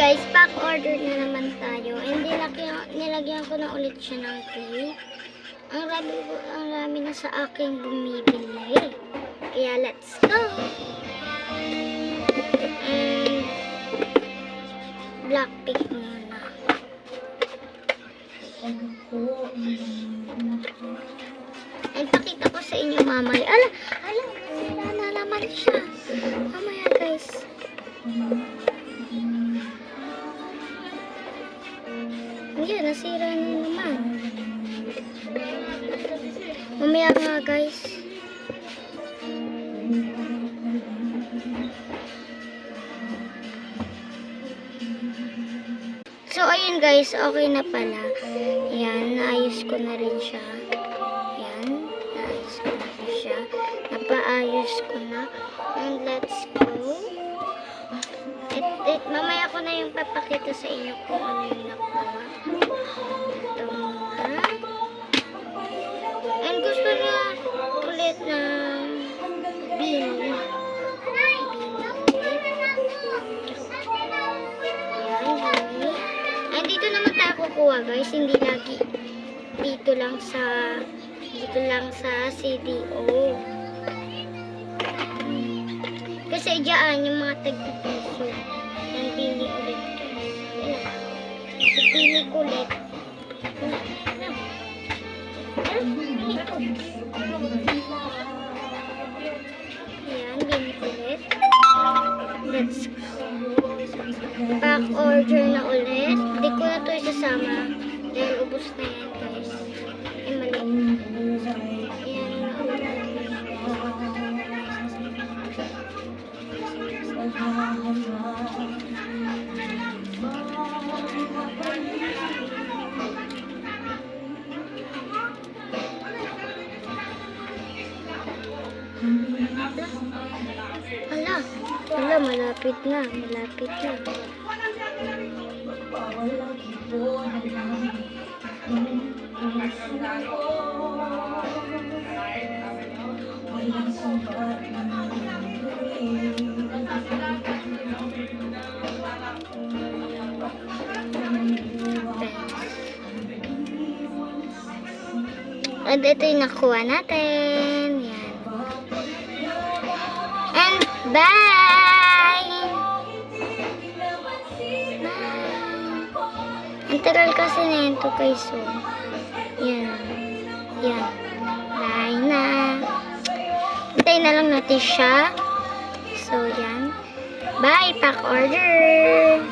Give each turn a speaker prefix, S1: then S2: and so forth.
S1: guys, pack order na naman tayo. And nilagyan ko na ulit siya ng tape. Ang rami na sa aking bumibili. Kaya let's go! And Blackpink muna. And pakita ko sa inyo mamaya. Nasira na naman siya. Mamaya guys. Ayan, nasira na naman. Mamaya nga guys. So ayun guys, okay na pala. Ayan, naayos ko na rin siya. Ayan, naayos ko na rin siya. Napaayos ko na. And let's go. Mamaya ko na yung papakita sa inyo kung ano yung nakuha. Ito muna. And gusto niya ulit ng bean. And dito naman tayo kukuha guys. Hindi lagi dito lang sa CDO. Kasi dyan yung mga tagpipiso. Yan, pili ulit guys. Pili ko ulit. Ayan, pili ulit. Let's go. Back order na ulit. Hindi ko na ito isasama. Dahil ubos na yan guys. Ay, mali. Ayan na ulit. Hala, malapit na. And ito yung nakuha natin. Yan. And bye! Ang tagal kasi na yun to guys. So, yan. Bye na. Hintayin na lang natin siya. So, yan. Bye, pack order!